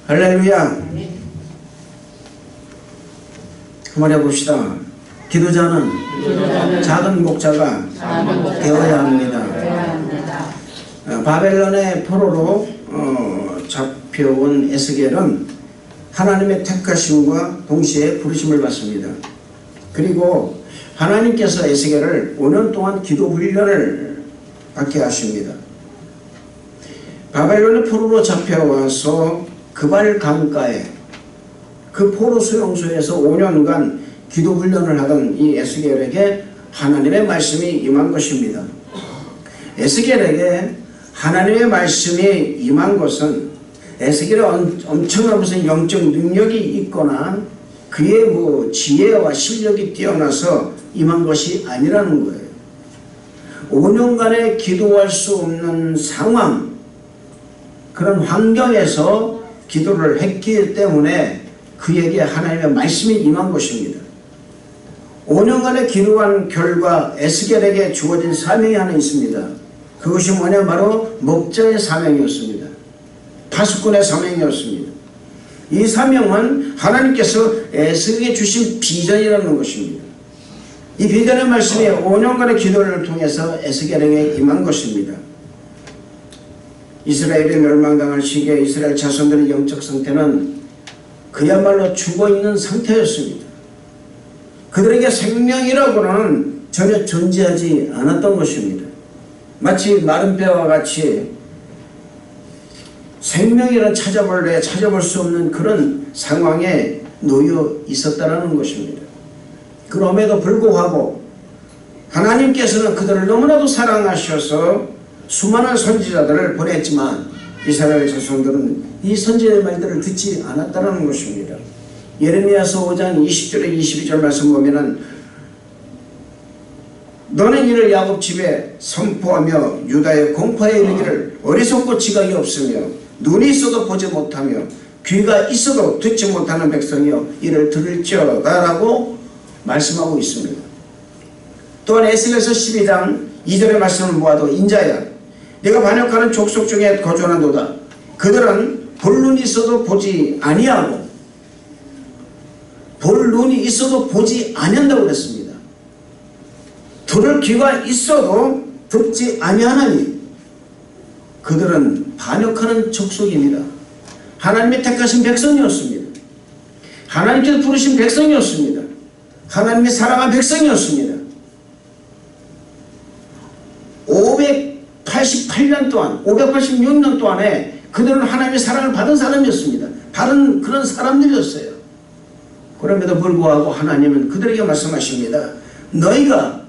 할렐루야. 한번 해봅시다. 기도자는 작은 목자가 되어야 합니다. 바벨론의 포로로 잡혀온 에스겔은 하나님의 택하심과 동시에 부르심을 받습니다. 그리고 하나님께서 에스겔을 5년 동안 기도 훈련을 받게 하십니다. 바벨론의 포로로 잡혀와서 그발 강가에 그 포로 수용소에서 5년간 기도 훈련을 하던 이 에스겔에게 하나님의 말씀이 임한 것입니다. 에스겔에게 하나님의 말씀이 임한 것은 에스겔의 엄청난 무슨 영적 능력이 있거나 그의 지혜와 실력이 뛰어나서 임한 것이 아니라는 거예요. 5년간의 기도할 수 없는 상황, 그런 환경에서 기도를 했기 때문에 그에게 하나님의 말씀이 임한 것입니다. 5년간의 기도한 결과 에스겔에게 주어진 사명이 하나 있습니다. 그것이 뭐냐? 바로 목자의 사명이었습니다. 파수꾼의 사명이었습니다. 이 사명은 하나님께서 에스겔에게 주신 비전이라는 것입니다. 이 비전의 말씀이 5년간의 기도를 통해서 에스겔에게 임한 것입니다. 이스라엘이 멸망당할 시기에 이스라엘 자손들의 영적 상태는 그야말로 죽어있는 상태였습니다. 그들에게 생명이라고는 전혀 존재하지 않았던 것입니다. 마치 마른 뼈와 같이 생명이라 찾아볼 수 없는 그런 상황에 놓여 있었다는 것입니다. 그럼에도 불구하고 하나님께서는 그들을 너무나도 사랑하셔서 수많은 선지자들을 보냈지만 이스라엘 자손들은 이 선지자의 말들을 듣지 않았다는 것입니다. 예레미야서 5장 20절에 22절 말씀 보면은 너는 이를 야곱 집에 선포하며 유다의 공포에 이르기를 어리석고 지각이 없으며 눈이 있어도 보지 못하며 귀가 있어도 듣지 못하는 백성이여 이를 들을지어다 라고 말씀하고 있습니다. 또한 에스겔서 12장 2절의 말씀을 모아도 인자야 네가 반역하는 족속 중에 거주하는도다. 그들은 볼 눈이 있어도 보지 아니하고 볼 눈이 있어도 보지 아니한다고 그랬습니다. 들을 귀가 있어도 듣지 아니하나니 그들은 반역하는 족속입니다. 하나님의 택하신 백성이었습니다. 하나님께서 부르신 백성이었습니다. 하나님의 사랑한 백성이었습니다. 588년 동안 586년 동안에 그들은 하나님의 사랑을 받은 사람이었습니다. 받은 그런 사람들이었어요. 그럼에도 불구하고 하나님은 그들에게 말씀하십니다. 너희가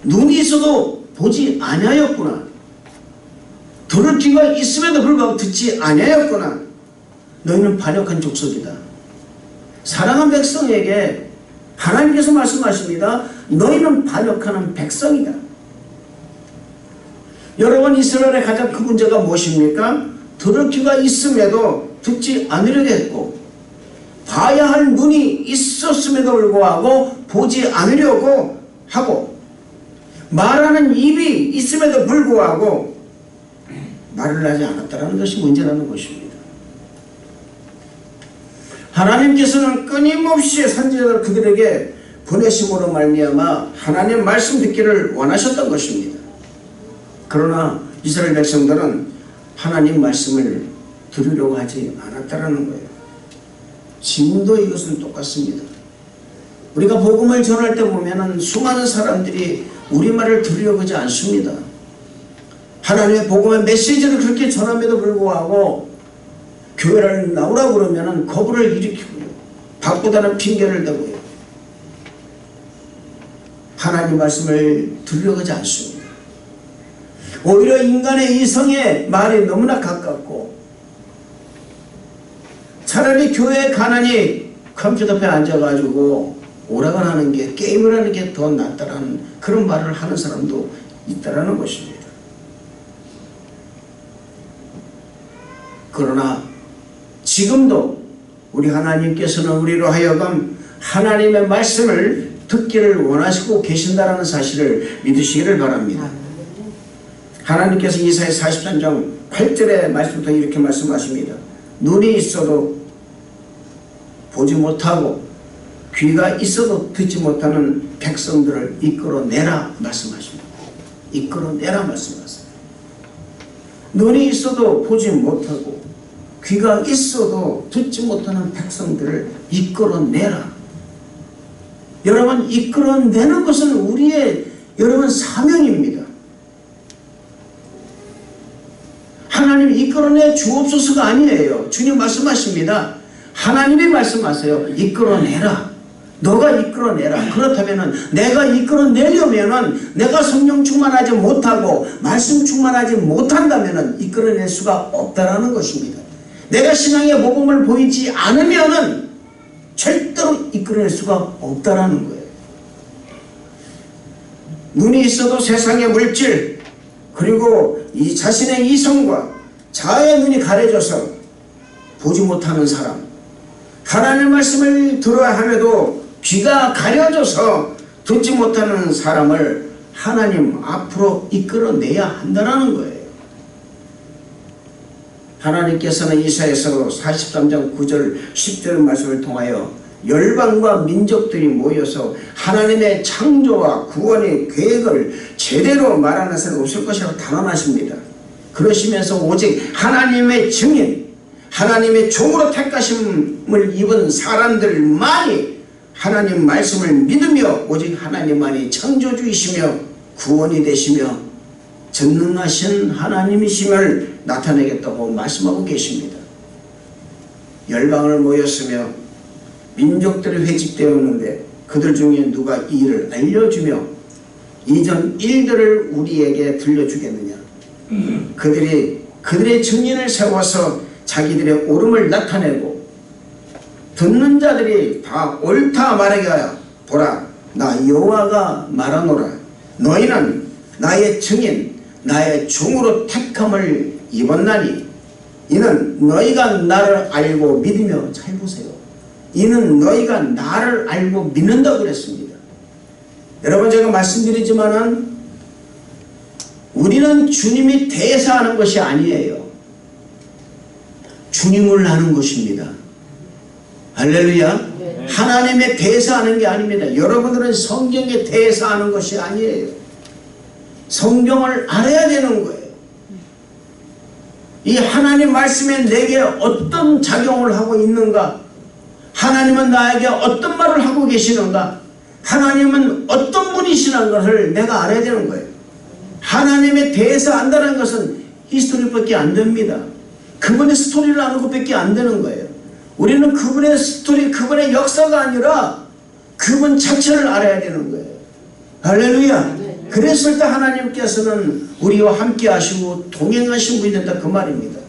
눈이 있어도 보지 아니하였구나. 들을 귀가 있음에도 불구하고 듣지 아니하였구나. 너희는 반역한 족속이다. 사랑한 백성에게 하나님께서 말씀하십니다. 너희는 반역하는 백성이다. 여러분, 이스라엘의 가장 큰 문제가 무엇입니까? 들을 귀가 있음에도 듣지 않으려고 했고 봐야 할 눈이 있었음에도 불구하고 보지 않으려고 하고 말하는 입이 있음에도 불구하고 말을 하지 않았다는 것이 문제라는 것입니다. 하나님께서는 끊임없이 선지자들 그들에게 보내심으로 말미암아 하나님의 말씀 듣기를 원하셨던 것입니다. 그러나 이스라엘 백성들은 하나님 말씀을 들으려고 하지 않았다는 거예요. 지금도 이것은 똑같습니다. 우리가 복음을 전할 때 보면은 수많은 사람들이 우리말을 들으려고 하지 않습니다. 하나님의 복음의 메시지를 그렇게 전함에도 불구하고 교회를 나오라고 그러면은 거부를 일으키고요. 바쁘다는 핑계를 대고요. 하나님 말씀을 들으려고 하지 않습니다. 오히려 인간의 이성에 말이 너무나 가깝고 차라리 교회에 가난히 컴퓨터 앞에 앉아가지고 오락을 하는 게 게임을 하는 게 더 낫다라는 그런 말을 하는 사람도 있다라는 것입니다. 그러나 지금도 우리 하나님께서는 우리로 하여금 하나님의 말씀을 듣기를 원하시고 계신다라는 사실을 믿으시기를 바랍니다. 하나님께서 이사야 43장 8절의 말씀부터 이렇게 말씀하십니다. 눈이 있어도 보지 못하고 귀가 있어도 듣지 못하는 백성들을 이끌어내라 말씀하십니다. 이끌어내라 말씀하세요. 눈이 있어도 보지 못하고 귀가 있어도 듣지 못하는 백성들을 이끌어내라. 여러분, 이끌어내는 것은 우리의 여러분 사명입니다. 하나님 이끌어내 주옵소서가 아니에요. 주님 말씀하십니다. 하나님이 말씀하세요. 이끌어내라. 너가 이끌어내라. 그렇다면 내가 이끌어내려면 내가 성령 충만하지 못하고 말씀 충만하지 못한다면 이끌어낼 수가 없다라는 것입니다. 내가 신앙의 모범을 보이지 않으면 절대로 이끌어낼 수가 없다라는 거예요. 눈이 있어도 세상의 물질 그리고 이 자신의 이성과 자아의 눈이 가려져서 보지 못하는 사람, 하나님의 말씀을 들어야 함에도 귀가 가려져서 듣지 못하는 사람을 하나님 앞으로 이끌어내야 한다는 거예요. 하나님께서는 이사야서 43장 9절 10절 말씀을 통하여 열방과 민족들이 모여서 하나님의 창조와 구원의 계획을 제대로 말하는 사람이 없을 것이라고 단언하십니다. 그러시면서 오직 하나님의 증인, 하나님의 종으로 택하심을 입은 사람들만이 하나님 말씀을 믿으며 오직 하나님만이 창조주이시며 구원이 되시며 전능하신 하나님이심을 나타내겠다고 말씀하고 계십니다. 열방을 모였으며 민족들이 회집되었는데 그들 중에 누가 이 일을 알려주며 이전 일들을 우리에게 들려주겠느냐. 그들의 증인을 세워서 자기들의 옳음을 나타내고 듣는 자들이 다 옳다 말하게 하여 보라, 나 여호와가 말하노라. 너희는 나의 증인 나의 종으로 택함을 입었나니 이는 너희가 나를 알고 믿으며, 잘 보세요, 이는 너희가 나를 알고 믿는다고 그랬습니다. 여러분, 제가 말씀드리지만은 우리는 주님이 대사하는 것이 아니에요. 주님을 아는 것입니다. 할렐루야. 네. 하나님의 대사하는 게 아닙니다. 여러분들은 성경에 대사하는 것이 아니에요. 성경을 알아야 되는 거예요. 이 하나님 말씀에 내게 어떤 작용을 하고 있는가, 하나님은 나에게 어떤 말을 하고 계시는가, 하나님은 어떤 분이시라는 것을 내가 알아야 되는 거예요. 하나님의 대사한다는 것은 히스토리밖에 안 됩니다. 그분의 스토리를 아는 것밖에 안 되는 거예요. 우리는 그분의 스토리, 그분의 역사가 아니라 그분 자체를 알아야 되는 거예요. 할렐루야. 그랬을 때 하나님께서는 우리와 함께 하시고 동행하신 분이 된다, 그 말입니다.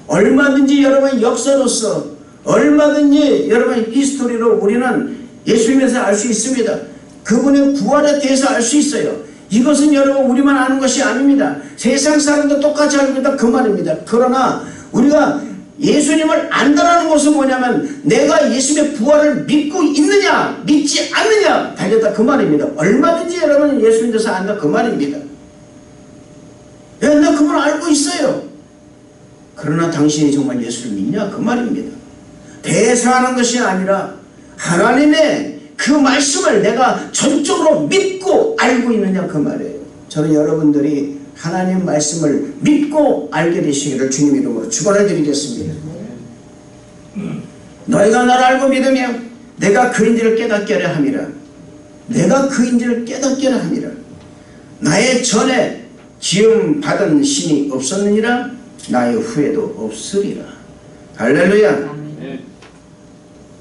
얼마든지 여러분 역사로서, 얼마든지 여러분 히스토리로 우리는 예수님에서 알 수 있습니다. 그분의 부활에 대해서 알 수 있어요. 이것은 여러분 우리만 아는 것이 아닙니다. 세상 사람도 똑같이 알고 있다, 그 말입니다. 그러나 우리가 예수님을 안다라는 것은 뭐냐면 내가 예수님의 부활을 믿고 있느냐 믿지 않느냐 달렸다, 그 말입니다. 얼마든지 여러분 예수님에 대해서 안다, 그 말입니다. 야, 나 그분 알고 있어요. 그러나 당신이 정말 예수를 믿냐, 그 말입니다. 대사하는 것이 아니라 하나님의 그 말씀을 내가 전적으로 믿고 알고 있느냐, 그 말이에요. 저는 여러분들이 하나님 말씀을 믿고 알게 되시기를 주님 이름으로 축원을 드리겠습니다. 너희가 나를 알고 믿으며 내가 그인지를 깨닫게 하려 함이라. 내가 그인지를 깨닫게 하려 함이라. 나의 전에 지음 받은 신이 없었느니라. 나의 후에도 없으리라. 할렐루야.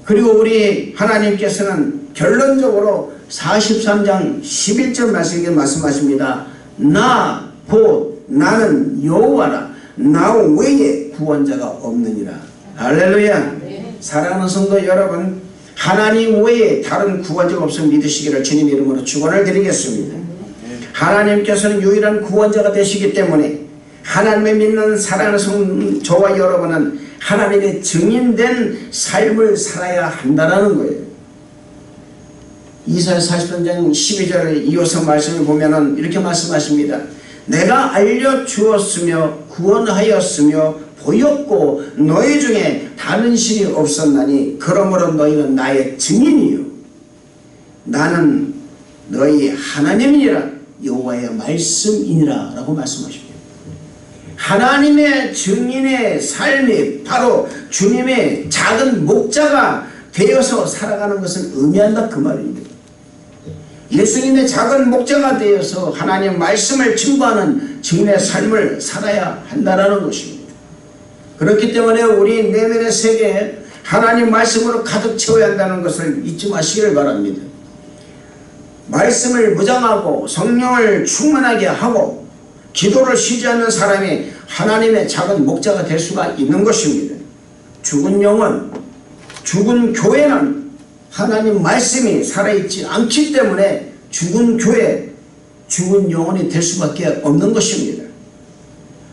그리고 우리 하나님께서는 결론적으로 43장 11절 말씀에 말씀하십니다. 나 곧 나는 여호와라. 나 외에 구원자가 없느니라. 할렐루야. 사랑하는 성도 여러분, 하나님 외에 다른 구원자가 없음을 믿으시기를 주님 이름으로 축원을 드리겠습니다. 하나님께서는 유일한 구원자가 되시기 때문에 하나님을 믿는 사랑하는 저와 여러분은 하나님의 증인된 삶을 살아야 한다는 거예요. 이사야 43장 12절을 이어서 말씀을 보면은 이렇게 말씀하십니다. 내가 알려주었으며 구원하였으며 보였고 너희 중에 다른 신이 없었나니 그러므로 너희는 나의 증인이요 나는 너희 하나님이니라 여호와의 말씀이니라 라고 말씀하십니다. 하나님의 증인의 삶이 바로 주님의 작은 목자가 되어서 살아가는 것을 의미한다 그 말입니다. 예수님의 작은 목자가 되어서 하나님 말씀을 증거하는 증인의 삶을 살아야 한다는 것입니다. 그렇기 때문에 우리 내면의 세계에 하나님 말씀으로 가득 채워야 한다는 것을 잊지 마시기를 바랍니다. 말씀을 무장하고 성령을 충만하게 하고 기도를 쉬지 않는 사람이 하나님의 작은 목자가 될 수가 있는 것입니다. 죽은 영혼, 죽은 교회는 하나님 말씀이 살아있지 않기 때문에 죽은 교회, 죽은 영혼이 될 수밖에 없는 것입니다.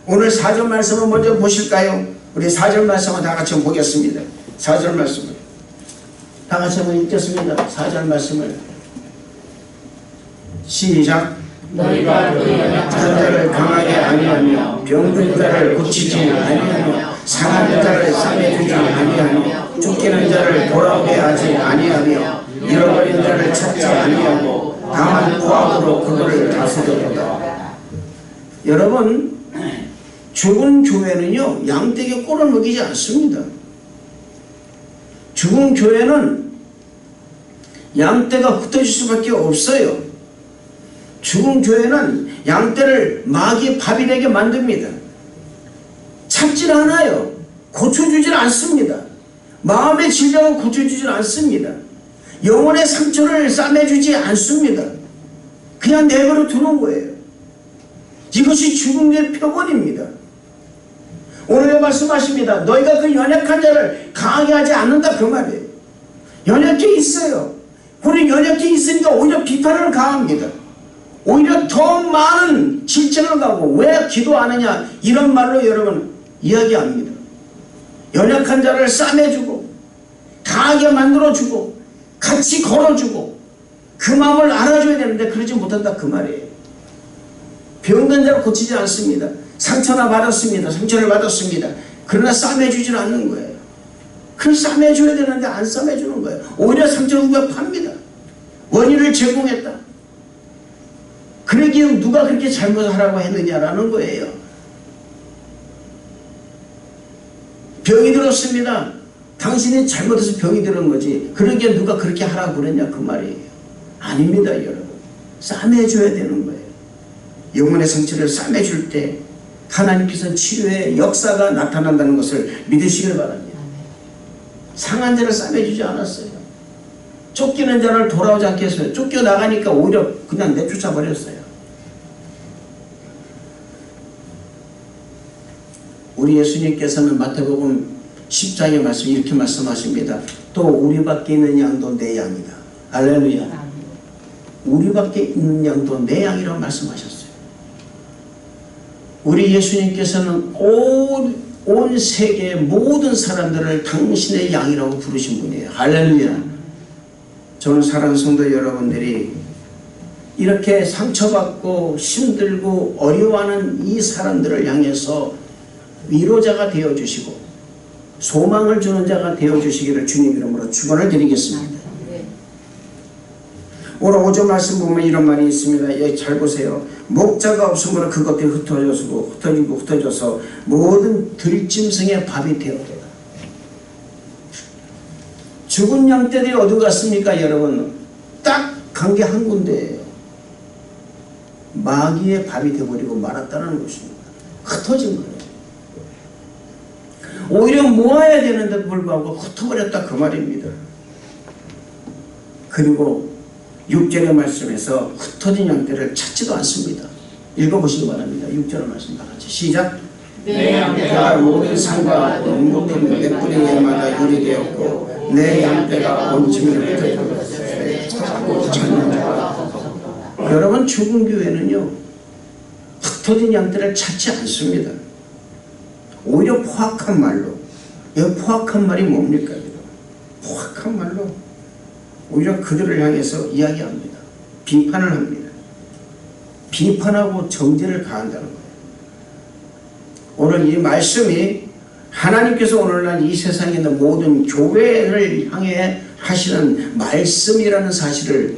오늘 4절 말씀을 먼저 보실까요? 우리 4절 말씀을 다 같이 보겠습니다. 4절 말씀을 다 같이 한번 읽겠습니다. 4절 말씀을 시작. 너희가 그 연약한 자를 강하게 아니하며 병든 자를 고치지 아니하며 상한 자를 싸매주지 아니하며 쫓기는 자를 돌아오게 하지 아니하며 잃어버린 자를 찾지 아니하고 다만 포악으로 그들을 다스려도다. 여러분, 죽은 교회는요 양떼에게 꼴을 먹이지 않습니다. 죽은 교회는 양떼가 흩어질 수밖에 없어요. 죽은 교회는 양떼를 마귀의 밥이 되게 만듭니다. 찾질 않아요. 고쳐주질 않습니다. 마음의 질병을 고쳐주질 않습니다. 영혼의 상처를 싸매주지 않습니다. 그냥 내버려 두는 거예요. 이것이 죽음의 표본입니다. 오늘 말씀하십니다. 너희가 그 연약한 자를 강하게 하지 않는다 그 말이에요. 연약해 있어요. 우리 연약해 있으니까 오히려 비판을 가합니다. 오히려 더 많은 질책을 가고 왜 기도 안 하냐 이런 말로 여러분 이야기합니다. 연약한 자를 싸매주고 강하게 만들어주고 같이 걸어주고 그 마음을 알아줘야 되는데 그러지 못한다 그 말이에요. 병든 자를 고치지 않습니다. 상처나 받았습니다. 상처를 받았습니다. 그러나 싸매주질 않는 거예요. 그래서 싸매줘야 되는데 안 싸매주는 거예요. 오히려 상처를 후벼팝니다. 원인을 제공했다. 그러기에 누가 그렇게 잘못하라고 했느냐라는 거예요. 병이 들었습니다. 당신이 잘못해서 병이 들은 거지. 그러기에 누가 그렇게 하라고 그랬냐 그 말이에요. 아닙니다 여러분. 싸매줘야 되는 거예요. 영혼의 상처를 싸매줄 때 하나님께서 치료의 역사가 나타난다는 것을 믿으시길 바랍니다. 상한 자를 싸매주지 않았어요. 쫓기는 자를 돌아오지 않게 했어요. 쫓겨나가니까 오히려 그냥 내쫓아 버렸어요. 우리 예수님께서는 마태복음 10장의 말씀 이렇게 말씀하십니다. 또 우리 밖에 있는 양도 내 양이다. 할렐루야. 우리 밖에 있는 양도 내 양이라고 말씀하셨어요. 우리 예수님께서는 온 세계의 모든 사람들을 당신의 양이라고 부르신 분이에요. 할렐루야. 저는 사랑하는 성도 여러분들이 이렇게 상처받고 힘들고 어려워하는 이 사람들을 향해서 위로자가 되어주시고 소망을 주는 자가 되어주시기를 주님 이름으로 축원을 드리겠습니다. 오늘 5절 말씀 보면 이런 말이 있습니다. 여기 잘 보세요. 목자가 없으므로 그것들이 흩어져서 모든 들짐승의 밥이 되었도다. 죽은 양떼들이 어디 갔습니까 여러분? 딱 간 게 한 군데예요. 마귀의 밥이 되어버리고 말았다는 것입니다. 흩어진 거예요. 오히려 모아야 되는데도 불구하고 흩어버렸다 그 말입니다. 그리고 6절의 말씀에서 흩어진 양떼를 찾지도 않습니다. 읽어보시기 바랍니다. 6절의 말씀 다 같이 시작. 내 양떼가 모든 산과 높은 내 뿌리에마다 유리되었고 내 양떼가 온짐을 흩어졌을 찾고 찾는 자가 여러분 죽은 교회는요 흩어진 양떼를 찾지 않습니다. 오히려 포악한 말로 이 포악한 말이 뭡니까? 포악한 말로 오히려 그들을 향해서 이야기합니다. 비판을 합니다. 비판하고 정죄를 가한다는 거예요. 오늘 이 말씀이 하나님께서 오늘날 이 세상에 있는 모든 교회를 향해 하시는 말씀이라는 사실을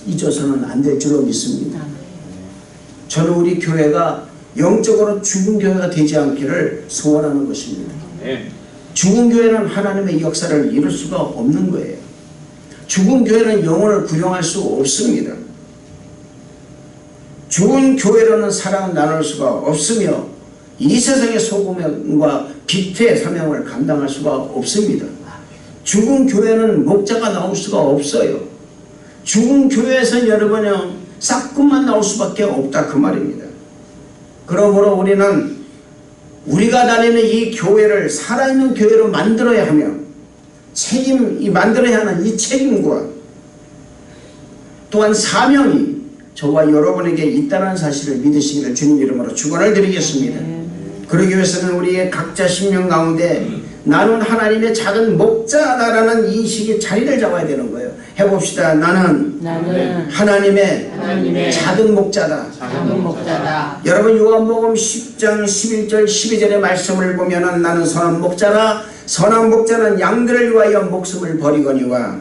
잊어서는 안 될 줄로 믿습니다. 저는 우리 교회가 영적으로 죽은 교회가 되지 않기를 소원하는 것입니다. 죽은 교회는 하나님의 역사를 이룰 수가 없는 거예요. 죽은 교회는 영혼을 구령할 수 없습니다. 죽은 교회로는 사랑을 나눌 수가 없으며 이 세상의 소금과 빛의 사명을 감당할 수가 없습니다. 죽은 교회는 목자가 나올 수가 없어요. 죽은 교회에서 여러분은 싹군만 나올 수밖에 없다 그 말입니다. 그러므로 우리는 우리가 다니는 이 교회를 살아있는 교회로 만들어야 하며 이 만들어야 하는 이 책임과 또한 사명이 저와 여러분에게 있다는 사실을 믿으시기를 주님 이름으로 축원을 드리겠습니다. 그러기 위해서는 우리의 각자 심령 가운데 나는 하나님의 작은 목자다라는 인식이 자리를 잡아야 되는 거예요. 해봅시다. 나는 하나님의 작은 목자다. 여러분 요한복음 10장 11절 12절의 말씀을 보면은 나는 선한 목자라 선한 목자는 양들을 위하여 목숨을 버리거니와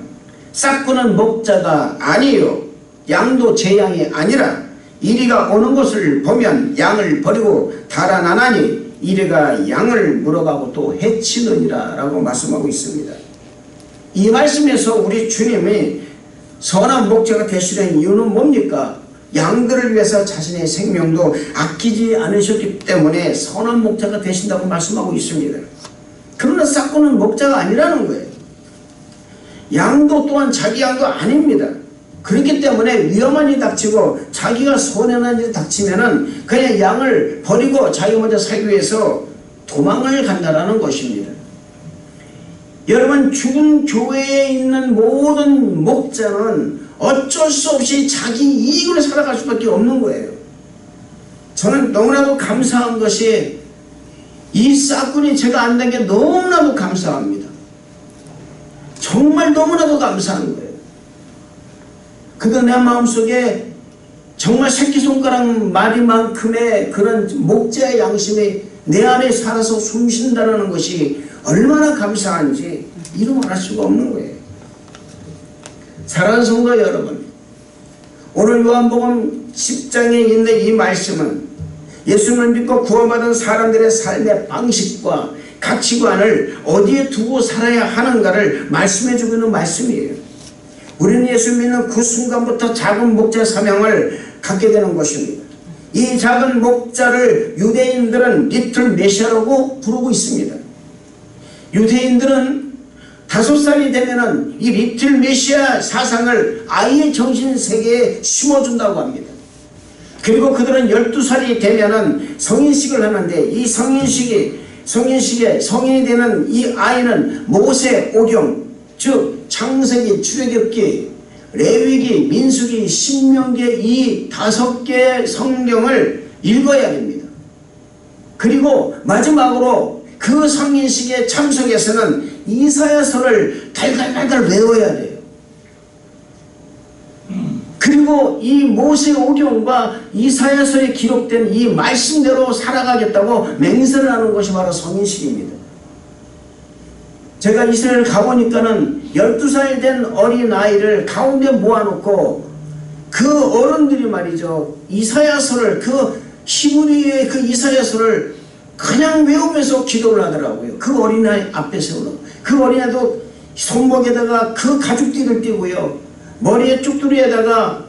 싹구는 목자가 아니요 양도 제 양이 아니라 이리가 오는 것을 보면 양을 버리고 달아나나니 이리가 양을 물어가고 또 해치느니라 라고 말씀하고 있습니다. 이 말씀에서 우리 주님이 선한 목자가 되시는 이유는 뭡니까? 양들을 위해서 자신의 생명도 아끼지 않으셨기 때문에 선한 목자가 되신다고 말씀하고 있습니다. 그러나 싹구는 목자가 아니라는 거예요. 양도 또한 자기 양도 아닙니다. 그렇기 때문에 위험한 일이 닥치고 자기가 손해난 일이 닥치면은 그냥 양을 버리고 자기 먼저 살기 위해서 도망을 간다는 것입니다. 여러분 죽은 교회에 있는 모든 목자는 어쩔 수 없이 자기 이익으로 살아갈 수밖에 없는 거예요. 저는 너무나도 감사한 것이 이 싹군이 제가 안된 게 너무나도 감사합니다. 정말 너무나도 감사한 거예요. 그가 내 마음속에 정말 새끼손가락 마디만큼의 그런 목자의 양심이 내 안에 살아서 숨쉰다는 것이 얼마나 감사한지 이루 말할 수가 없는 거예요. 사랑하는 성도 여러분, 오늘 요한복음 10장에 있는 이 말씀은 예수님을 믿고 구원받은 사람들의 삶의 방식과 가치관을 어디에 두고 살아야 하는가를 말씀해 주고 있는 말씀이에요. 우리는 예수 믿는 그 순간부터 작은 목자 사명을 갖게 되는 것입니다. 이 작은 목자를 유대인들은 리틀 메시아라고 부르고 있습니다. 유대인들은 5살이 되면은 이 리틀 메시아 사상을 아이의 정신세계에 심어준다고 합니다. 그리고 그들은 12살이 되면은 성인식을 하는데 이 성인식에 성인이 되는 이 아이는 모세 오경, 즉 창세기, 출애굽기, 레위기, 민수기, 신명기 이 5개의 성경을 읽어야 됩니다. 그리고 마지막으로 그 성인식에 참석해서는 이사야서를 달달달달 외워야 돼요. 그리고 이 모세 오경과 이사야서에 기록된 이 말씀대로 살아가겠다고 맹세를 하는 것이 바로 성인식입니다. 제가 이스라엘 가보니까는 12살 된 어린아이를 가운데 모아놓고 그 어른들이 말이죠. 이사야서를 그 히브리의 그 이사야서를 그냥 외우면서 기도를 하더라고요. 그 어린아이 앞에 세우고 그 어린아이도 손목에다가 그 가죽띠를 띠고요. 머리에 쭉두리에다가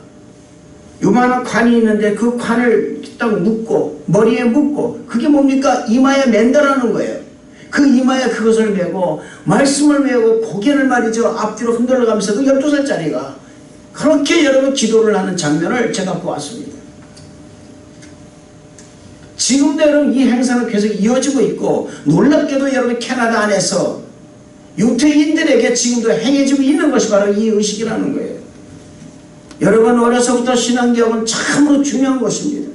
요만한 관이 있는데 그 관을 딱 묶고 머리에 묶고 그게 뭡니까? 이마에 맨다라는 거예요. 그 이마에 그것을 메고 말씀을 메고 고개를 말이죠. 앞뒤로 흔들어 가면서 그 12살짜리가 그렇게 여러분 기도를 하는 장면을 제가 보았습니다. 지금도 여러분 이 행사는 계속 이어지고 있고 놀랍게도 여러분 캐나다 안에서 유태인들에게 지금도 행해지고 있는 것이 바로 이 의식이라는 거예요. 여러분 어려서부터 신앙교육은 참으로 중요한 것입니다.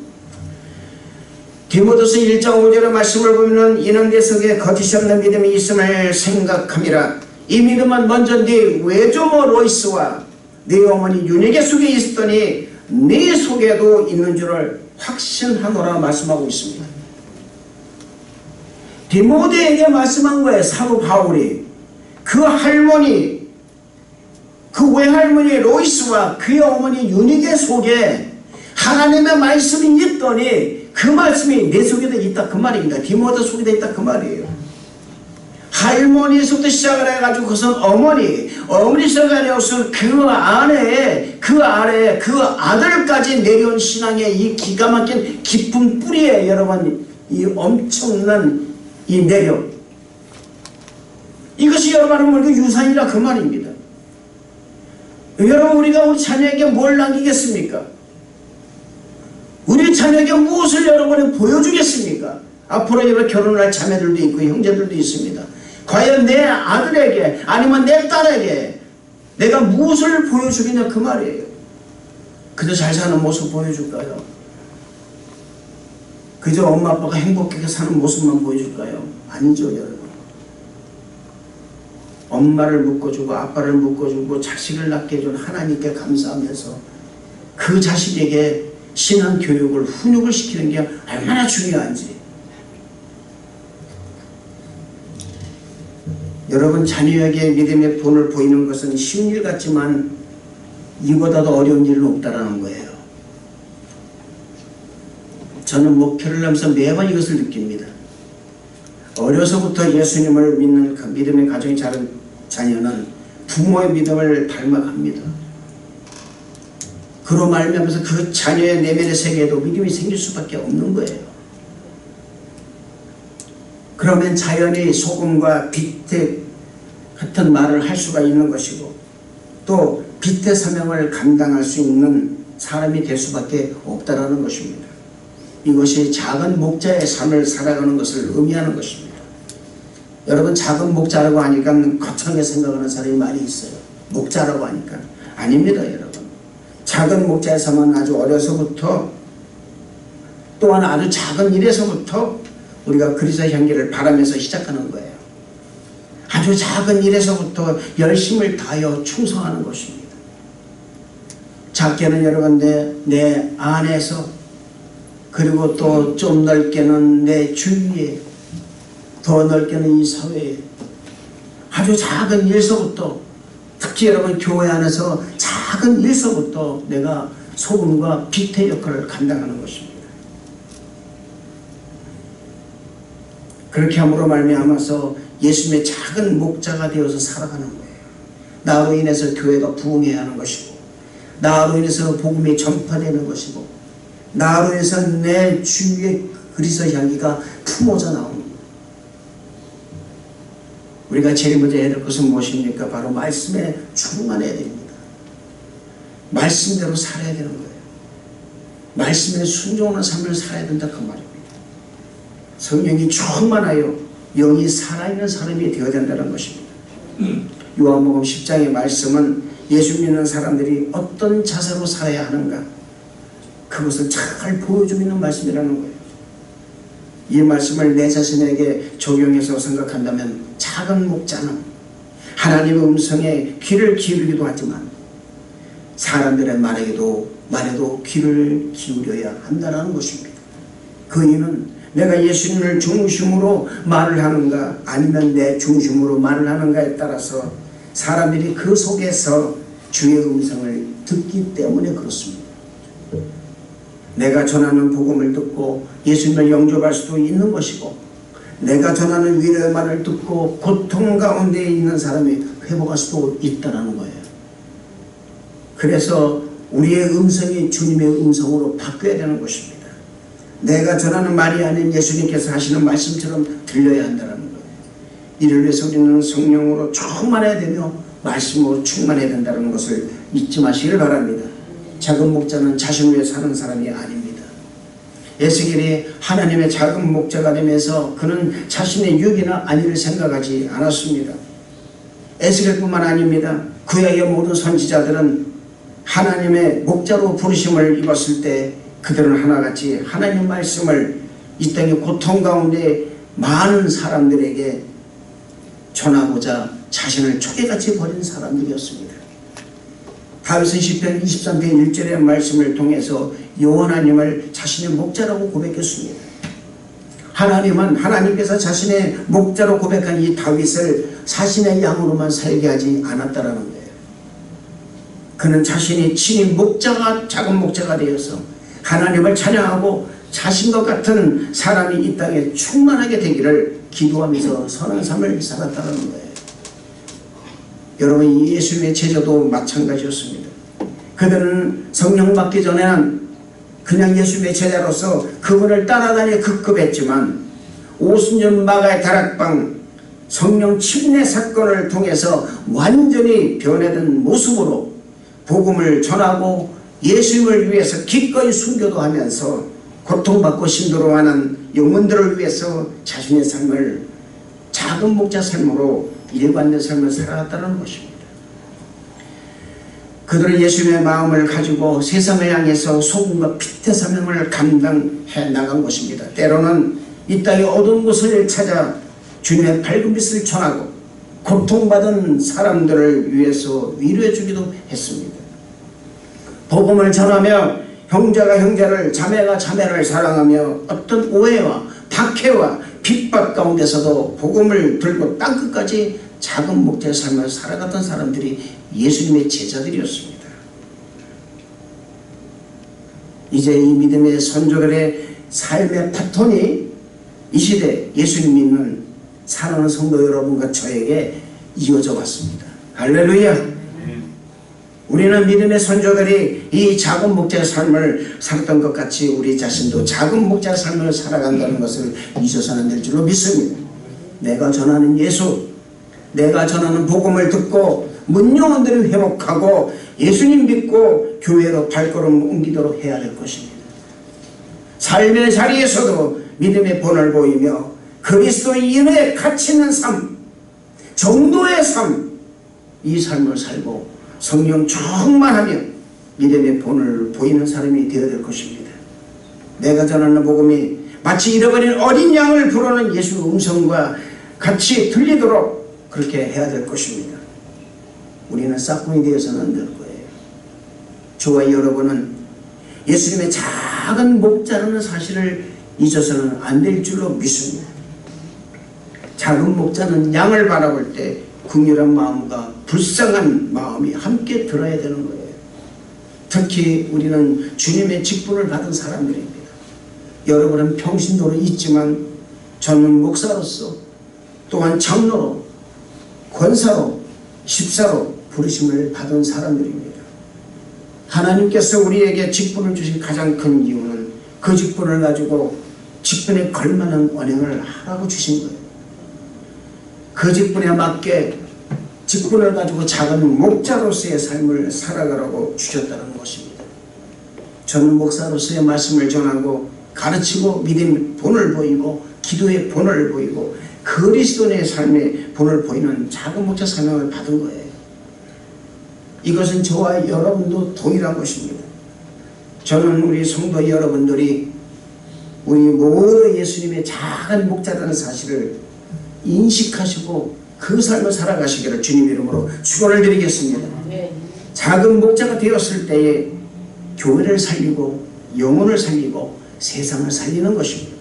디모데서 1장 5절의 말씀을 보면 이는 내 속에 거짓이 없는 믿음이 있음을 생각함이라. 이 믿음은 먼저 네 외조모 로이스와 네 어머니 윤희계 속에 있었더니 네 속에도 있는 줄을 확신하노라 말씀하고 있습니다. 디모데에게 말씀한 거예요. 사도 바울이 그 할머니, 그 외할머니 로이스와 그의 어머니 유니게 속에 하나님의 말씀이 있더니 그 말씀이 내 속에도 있다 그 말입니다. 디모데 속에도 있다 그 말이에요. 할머니에서부터 시작을 해가지고 그것은 어머니 시작하려서 그 아래 그 아들까지 내려온 신앙의 이 기가 막힌 깊은 뿌리에 여러분 이 엄청난 이 내력, 이것이 여러분 유산이라 그 말입니다. 여러분 우리가 우리 자녀에게 뭘 남기겠습니까? 우리 자녀에게 무엇을 여러분이 보여주겠습니까? 앞으로 여러분 결혼할 자매들도 있고 형제들도 있습니다. 과연 내 아들에게 아니면 내 딸에게 내가 무엇을 보여주겠냐 그 말이에요. 그저 잘 사는 모습 보여줄까요? 그저 엄마 아빠가 행복하게 사는 모습만 보여줄까요? 아니죠 여러분. 엄마를 묶어주고 아빠를 묶어주고 자식을 낳게 해준 하나님께 감사하면서 그 자식에게 신앙 교육을 훈육을 시키는 게 얼마나 중요한지. 여러분 자녀에게 믿음의 본을 보이는 것은 쉬운 일 같지만 이보다도 어려운 일은 없다라는 거예요. 저는 목표를 하면서 매번 이것을 느낍니다. 어려서부터 예수님을 믿는 그 믿음의 가정이 자란 자녀는 부모의 믿음을 닮아갑니다. 그로 말미암아서 그 자녀의 내면의 세계에도 믿음이 생길 수밖에 없는 거예요. 그러면 자연히 소금과 빛의 같은 말을 할 수가 있는 것이고 또 빛의 사명을 감당할 수 있는 사람이 될 수밖에 없다라는 것입니다. 이것이 작은 목자의 삶을 살아가는 것을 의미하는 것입니다. 여러분 작은 목자라고 하니까 거창하게 생각하는 사람이 많이 있어요. 목자라고 하니까 아닙니다 여러분. 작은 목자의 삶은 아주 어려서부터 또한 아주 작은 일에서부터 우리가 그리스도의 향기를 바라면서 시작하는 거예요. 아주 작은 일에서부터 열심을 다하여 충성하는 것입니다. 작게는 여러분 내 안에서 그리고 또 좀 넓게는 내 주위에 더 넓게는 이 사회에 아주 작은 일서부터 특히 여러분 교회 안에서 작은 일서부터 내가 소금과 빛의 역할을 감당하는 것입니다. 그렇게 함으로 말미암아서 예수님의 작은 목자가 되어서 살아가는 거예요. 나로 인해서 교회가 부흥해야 하는 것이고 나로 인해서 복음이 전파되는 것이고 나로 인해서 내 주위에 그리스도의 향기가 품어져 나오는 거예요. 우리가 제일 먼저 해야 될 것은 무엇입니까? 바로 말씀에 충만해야 됩니다. 말씀대로 살아야 되는 거예요. 말씀에 순종하는 삶을 살아야 된다 그 말입니다. 성령이 충만하여 영이 살아있는 사람이 되어야 된다는 것입니다. 요한복음 10장의 말씀은 예수 믿는 사람들이 어떤 자세로 살아야 하는가 그것을 잘 보여주고 있는 말씀이라는 거예요. 이 말씀을 내 자신에게 적용해서 생각한다면 작은 목자는 하나님의 음성에 귀를 기울이기도 하지만 사람들의 말에도 귀를 기울여야 한다는 것입니다. 그 이유는 내가 예수님을 중심으로 말을 하는가 아니면 내 중심으로 말을 하는가에 따라서 사람들이 그 속에서 주의 음성을 듣기 때문에 그렇습니다. 내가 전하는 복음을 듣고 예수님을 영접할 수도 있는 것이고 내가 전하는 위로의 말을 듣고 고통 가운데 있는 사람이 회복할 수도 있다는 거예요. 그래서 우리의 음성이 주님의 음성으로 바뀌어야 되는 것입니다. 내가 전하는 말이 아닌 예수님께서 하시는 말씀처럼 들려야 한다는 거예요. 이를 위해서 우리는 성령으로 충만해야 되며 말씀으로 충만해야 된다는 것을 잊지 마시길 바랍니다. 작은 목자는 자신을 위해 사는 사람이 아닙니다. 에스겔이 하나님의 작은 목자가 되면서 그는 자신의 유익이나 안위를 생각하지 않았습니다. 에스겔뿐만 아닙니다. 구약의 모든 선지자들은 하나님의 목자로 부르심을 입었을 때 그들은 하나같이 하나님의 말씀을 이 땅의 고통 가운데 많은 사람들에게 전하고자 자신을 초계같이 버린 사람들이었습니다. 다윗은 시편 23편 1절의 말씀을 통해서 여호와 하나님을 자신의 목자라고 고백했습니다. 하나님은 하나님께서 자신의 목자로 고백한 이 다윗을 자신의 양으로만 살게 하지 않았다라는 거예요. 그는 자신이 친히 목자가 작은 목자가 되어서 하나님을 찬양하고 자신과 같은 사람이 이 땅에 충만하게 되기를 기도하면서 선한 삶을 살았다는 거예요. 여러분, 예수님의 제자도 마찬가지였습니다. 그들은 성령 받기 전에는 그냥 예수님의 제자로서 그분을 따라다니 급급했지만 오순절 마가의 다락방 성령 침례 사건을 통해서 완전히 변해든 모습으로 복음을 전하고 예수님을 위해서 기꺼이 순교도 하면서 고통받고 힘들어하는 영혼들을 위해서 자신의 삶을 작은 목자 삶으로 일관된 삶을 살아갔다는 것입니다. 그들은 예수님의 마음을 가지고 세상을 향해서 소금과 빛의 사명을 감당해 나간 것입니다. 때로는 이 땅의 어두운 곳을 찾아 주님의 밝은 빛을 전하고 고통받은 사람들을 위해서 위로해 주기도 했습니다. 복음을 전하며 형제가 형제를, 자매가 자매를 사랑하며 어떤 오해와 박해와 핍박 가운데서도 복음을 들고 땅끝까지 작은 목자의 삶을 살아갔던 사람들이 예수님의 제자들이었습니다. 이제 이 믿음의 선조들의 삶의 패턴이 이 시대 예수님 믿는 사랑하는 성도 여러분과 저에게 이어져 왔습니다. 할렐루야. 우리는 믿음의 선조들이 이 작은 목자의 삶을 살았던 것 같이 우리 자신도 작은 목자의 삶을 살아간다는 것을 잊어서는 안 될 줄로 믿습니다. 내가 전하는 예수, 내가 전하는 복음을 듣고 문영혼들을 회복하고 예수님 믿고 교회로 발걸음 옮기도록 해야 될 것입니다. 삶의 자리에서도 믿음의 본을 보이며 그리스도의 인에 가치 있는 삶, 정도의 삶, 이 삶을 살고 성령 충만하며 믿음의 본을 보이는 사람이 되어야 될 것입니다. 내가 전하는 복음이 마치 잃어버린 어린 양을 부르는 예수의 음성과 같이 들리도록 그렇게 해야 될 것입니다. 우리는 싹군이 되어서는 안 될 거예요. 저와 여러분은 예수님의 작은 목자라는 사실을 잊어서는 안 될 줄로 믿습니다. 작은 목자는 양을 바라볼 때 긍휼한 마음과 불쌍한 마음이 함께 들어야 되는 거예요. 특히 우리는 주님의 직분을 받은 사람들입니다. 여러분은 평신도로 있지만 저는 목사로서 또한 장로로, 권사로, 집사로 부르심을 받은 사람들입니다. 하나님께서 우리에게 직분을 주신 가장 큰 이유는 그 직분을 가지고 직분에 걸맞는 언행을 하라고 주신 거예요. 그 직분에 맞게 직분을 가지고 작은 목자로서의 삶을 살아가라고 주셨다는 것입니다. 저는 목사로서의 말씀을 전하고 가르치고 믿음의 본을 보이고 기도의 본을 보이고 그리스도의 삶의 본을 보이는 작은 목자 사명을 받은 거예요. 이것은 저와 여러분도 동일한 것입니다. 저는 우리 성도 여러분들이 우리 모두 예수님의 작은 목자라는 사실을 인식하시고 그 삶을 살아가시기를 주님 이름으로 축원을 드리겠습니다. 작은 목자가 되었을 때에 교회를 살리고 영혼을 살리고 세상을 살리는 것입니다.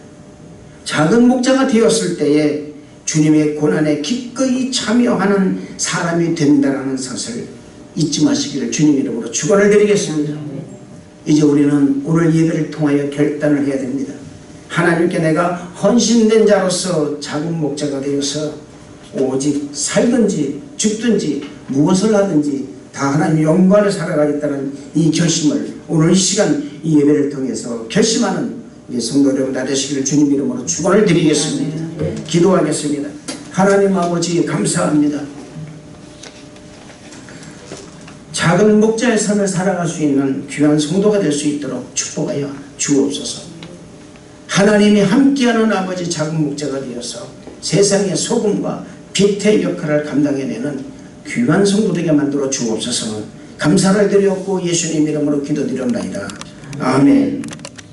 작은 목자가 되었을 때에 주님의 고난에 기꺼이 참여하는 사람이 된다는 것을 잊지 마시기를 주님 이름으로 축원을 드리겠습니다. 이제 우리는 오늘 예배를 통하여 결단을 해야 됩니다. 하나님께 내가 헌신된 자로서 작은 목자가 되어서 오직 살든지 죽든지 무엇을 하든지 다 하나님 영광을 살아가겠다는 이 결심을 오늘 이 시간 이 예배를 통해서 결심하는 우리 성도 여러분 다 되시기를 주님 이름으로 축원을 드리겠습니다. 기도하겠습니다. 하나님 아버지 감사합니다. 작은 목자의 삶을 살아갈 수 있는 귀한 성도가 될 수 있도록 축복하여 주옵소서. 하나님이 함께하는 아버지 작은 목자가 되어서 세상의 소금과 빛의 역할을 감당해내는 귀한 성도되게 만들어 주옵소서. 감사를 드렸고 예수님 이름으로 기도드렸나이다. 아멘.